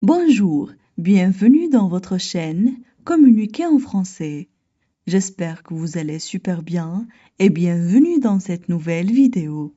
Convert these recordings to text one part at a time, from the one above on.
Bonjour, bienvenue dans votre chaîne Communiquer en français. J'espère que vous allez super bien et bienvenue dans cette nouvelle vidéo.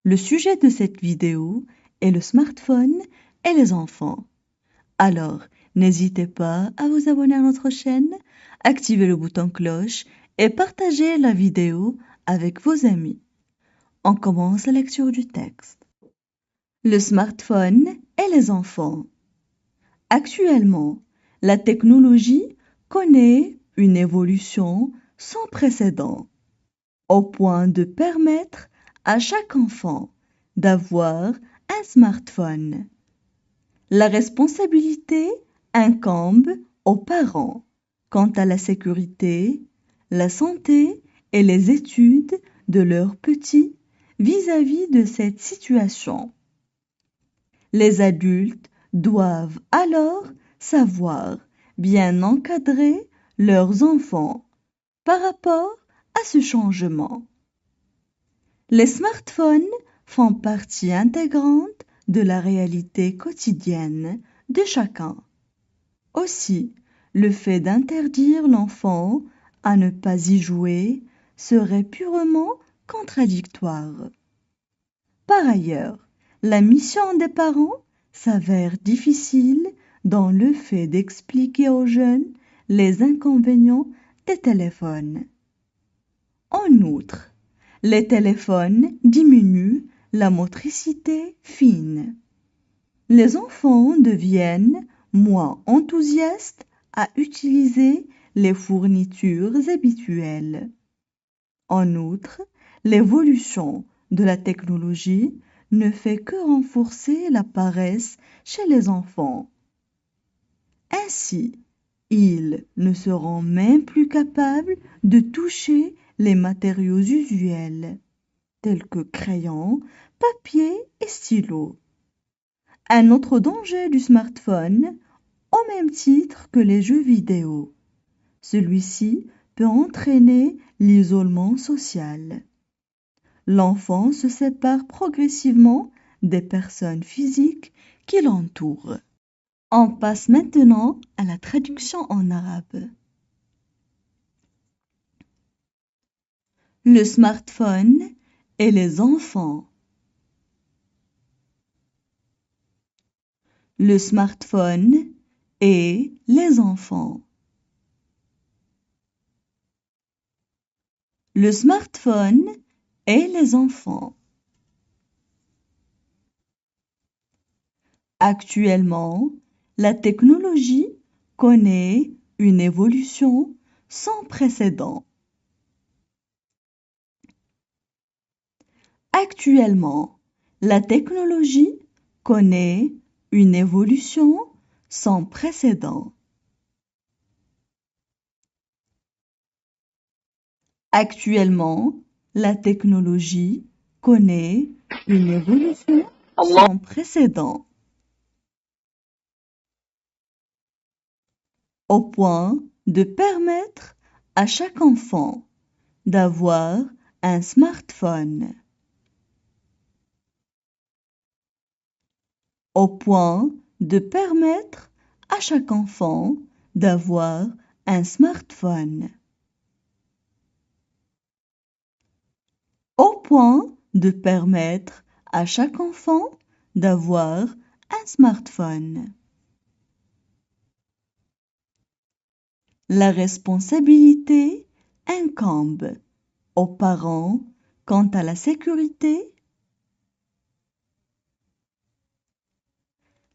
Le sujet de cette vidéo est le smartphone et les enfants. Alors, n'hésitez pas à vous abonner à notre chaîne, activer le bouton cloche et partager la vidéo avec vos amis. On commence la lecture du texte. Le smartphone et les enfants. Actuellement, la technologie connaît une évolution sans précédent, au point de permettre à chaque enfant d'avoir un smartphone. La responsabilité incombe aux parents quant à la sécurité, la santé et les études de leurs petits vis-à-vis de cette situation. Les adultes doivent alors savoir bien encadrer leurs enfants par rapport à ce changement. Les smartphones font partie intégrante de la réalité quotidienne de chacun. Aussi, le fait d'interdire l'enfant à ne pas y jouer serait purement contradictoire. Par ailleurs, la mission des parents s'avère difficile dans le fait d'expliquer aux jeunes les inconvénients des téléphones. En outre, les téléphones diminuent la motricité fine. Les enfants deviennent moins enthousiastes à utiliser les fournitures habituelles. En outre, l'évolution de la technologie ne fait que renforcer la paresse chez les enfants. Ainsi, ils ne seront même plus capables de toucher les matériaux usuels, tels que crayons, papier et stylos. Un autre danger du smartphone, au même titre que les jeux vidéo. Celui-ci peut entraîner l'isolement social. L'enfant se sépare progressivement des personnes physiques qui l'entourent. On passe maintenant à la traduction en arabe. Le smartphone et les enfants. Le smartphone et les enfants. Le smartphone et les enfants. Actuellement, la technologie connaît une évolution sans précédent. Actuellement, la technologie connaît une évolution sans précédent. Actuellement, la technologie connaît une évolution sans précédent, au point de permettre à chaque enfant d'avoir un smartphone. Au point de permettre à chaque enfant d'avoir un smartphone. Au point de permettre à chaque enfant d'avoir un smartphone. La responsabilité incombe aux parents quant à la sécurité.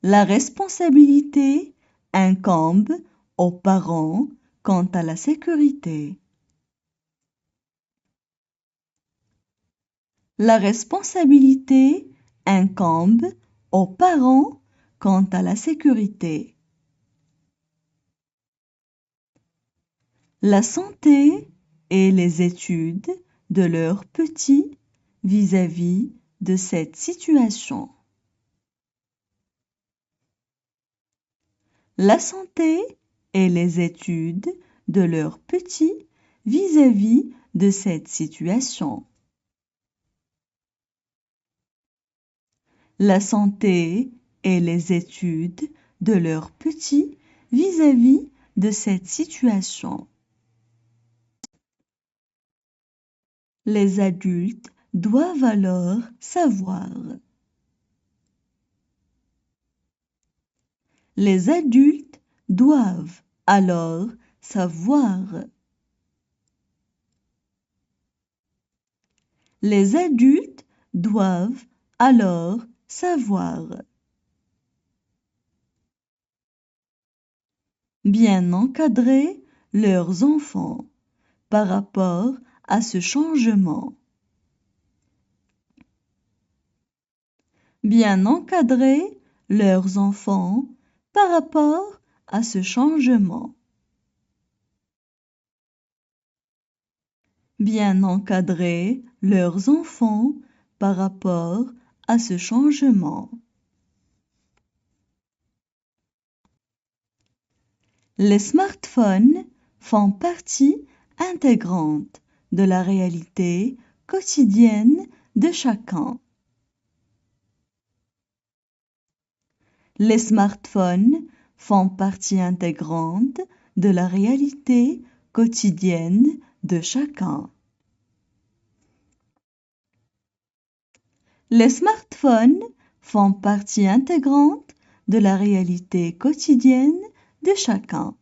La responsabilité incombe aux parents quant à la sécurité. La responsabilité incombe aux parents quant à la sécurité. La santé et les études de leurs petits vis-à-vis de cette situation. La santé et les études de leurs petits vis-à-vis de cette situation. La santé et les études de leurs petits vis-à-vis de cette situation. Les adultes doivent alors savoir. Les adultes doivent alors savoir. Les adultes doivent alors savoir. Bien encadrer leurs enfants par rapport à ce changement. Bien encadrer leurs enfants par rapport à ce changement. Bien encadrer leurs enfants par rapport à ce changement. Les smartphones font partie intégrante de la réalité quotidienne de chacun. Les smartphones font partie intégrante de la réalité quotidienne de chacun. Les smartphones font partie intégrante de la réalité quotidienne de chacun.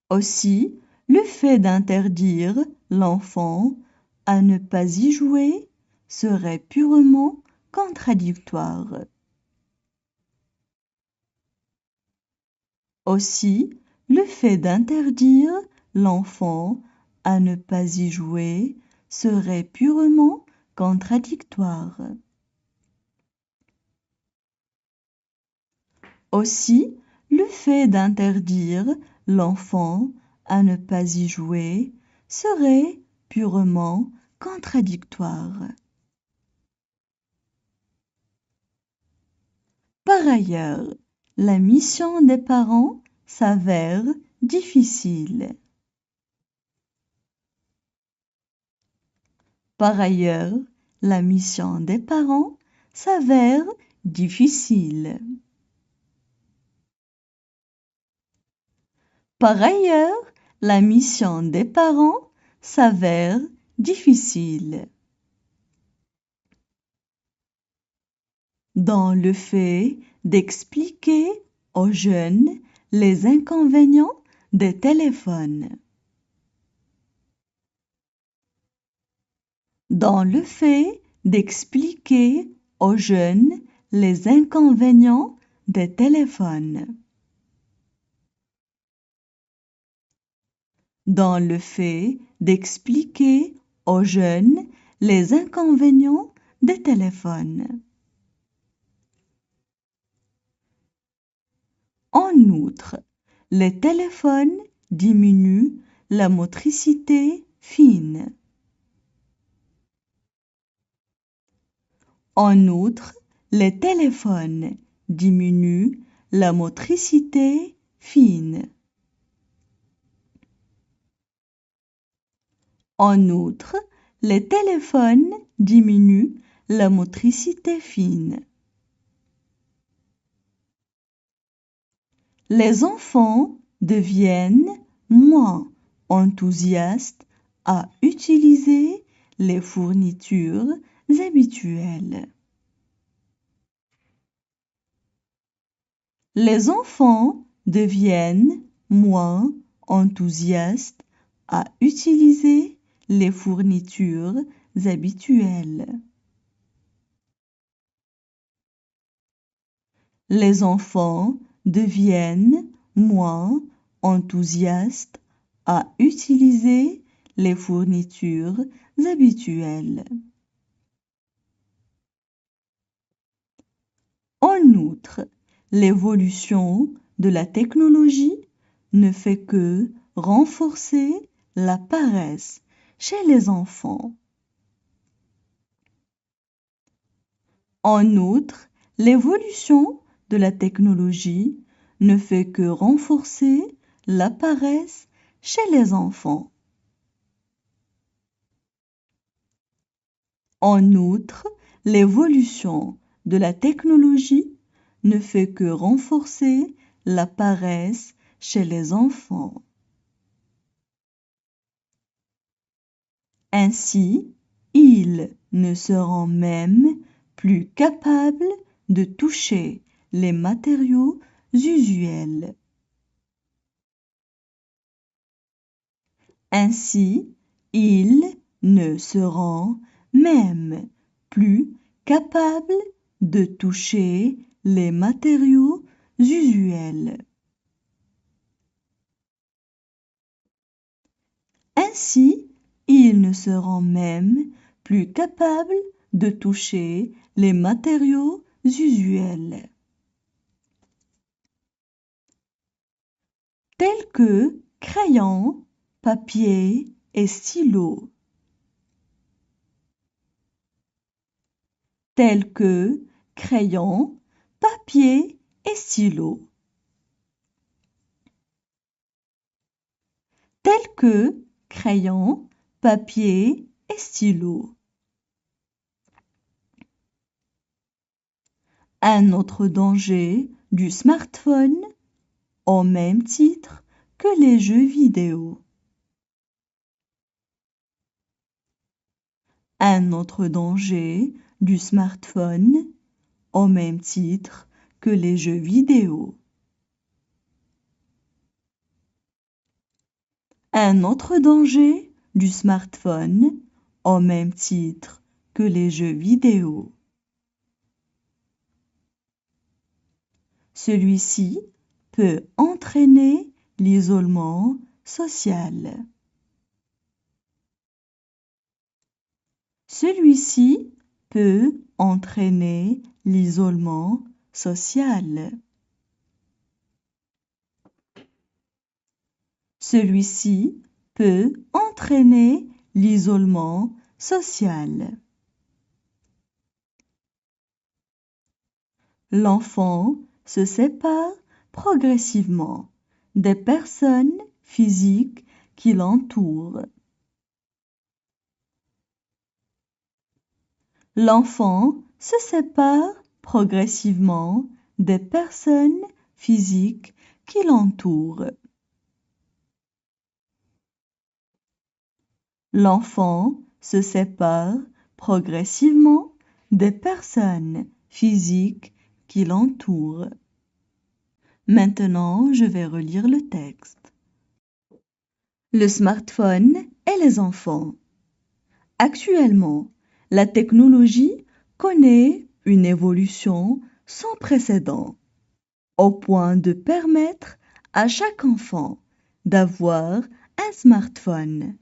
Aussi, le fait d'interdire l'enfant à ne pas y jouer serait purement contradictoire. Aussi, le fait d'interdire l'enfant à ne pas y jouer serait purement contradictoire. Aussi, le fait d'interdire l'enfant à ne pas y jouer serait purement contradictoire. Par ailleurs, la mission des parents s'avère difficile. Par ailleurs, la mission des parents s'avère difficile. Par ailleurs, la mission des parents s'avère difficile. Dans le fait d'expliquer aux jeunes les inconvénients des téléphones. Dans le fait d'expliquer aux jeunes les inconvénients des téléphones. Dans le fait d'expliquer aux jeunes les inconvénients des téléphones. En outre, les téléphones diminuent la motricité fine. En outre, les téléphones diminuent la motricité fine. En outre, les téléphones diminuent la motricité fine. Les enfants deviennent moins enthousiastes à utiliser les fournitures habituelles. Les enfants deviennent moins enthousiastes à utiliser les fournitures habituelles. Les enfants deviennent moins enthousiastes à utiliser les fournitures habituelles. En outre, l'évolution de la technologie ne fait que renforcer la paresse chez les enfants. En outre, l'évolution de la technologie ne fait que renforcer la paresse chez les enfants. En outre, l'évolution de la technologie ne fait que renforcer la paresse chez les enfants. Ainsi, ils ne seront même plus capables de toucher les matériaux usuels. Ainsi, ils ne seront même plus capables de toucher les matériaux usuels. Ainsi, ils ne seront même plus capables de toucher les matériaux usuels, tels que crayons, papier et stylos, tels que crayons, papier et stylos, tels que crayons, papier et stylos. Un autre danger du smartphone, au même titre que les jeux vidéo. Un autre danger du smartphone, au même titre que les jeux vidéo. Un autre danger du smartphone, au même titre que les jeux vidéo. Celui-ci peut entraîner l'isolement social. Celui-ci peut entraîner l'isolement social. Celui-ci peut entraîner l'isolement social. L'enfant se sépare progressivement des personnes physiques qui l'entourent. L'enfant se sépare progressivement des personnes physiques qui l'entourent. L'enfant se sépare progressivement des personnes physiques qui l'entourent. Maintenant, je vais relire le texte. Le smartphone et les enfants. Actuellement, la technologie connaît une évolution sans précédent, au point de permettre à chaque enfant d'avoir un smartphone.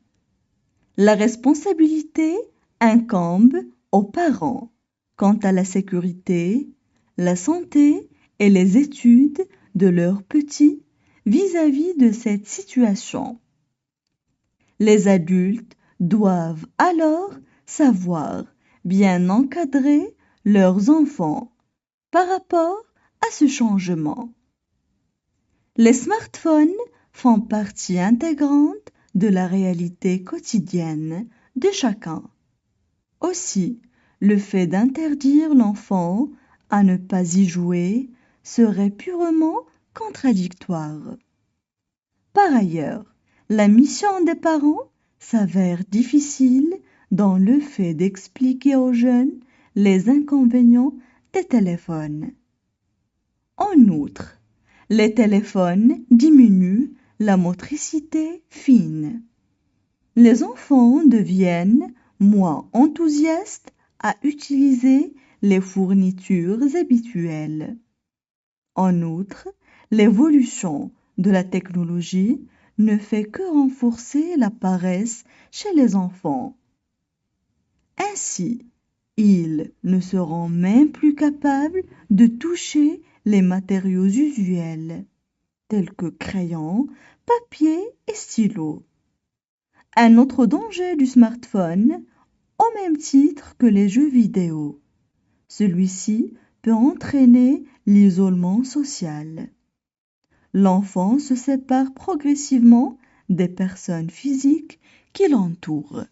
La responsabilité incombe aux parents quant à la sécurité, la santé et les études de leurs petits vis-à-vis de cette situation. Les adultes doivent alors savoir bien encadrer leurs enfants par rapport à ce changement. Les smartphones font partie intégrante de la réalité quotidienne de chacun. Aussi, le fait d'interdire l'enfant à ne pas y jouer serait purement contradictoire. Par ailleurs, la mission des parents s'avère difficile dans le fait d'expliquer aux jeunes les inconvénients des téléphones. En outre, les téléphones diminuent la motricité fine. Les enfants deviennent moins enthousiastes à utiliser les fournitures habituelles. En outre, l'évolution de la technologie ne fait que renforcer la paresse chez les enfants. Ainsi, ils ne seront même plus capables de toucher les matériaux usuels, tels que crayons, papier et stylos. Un autre danger du smartphone, au même titre que les jeux vidéo. Celui-ci peut entraîner l'isolement social. L'enfant se sépare progressivement des personnes physiques qui l'entourent.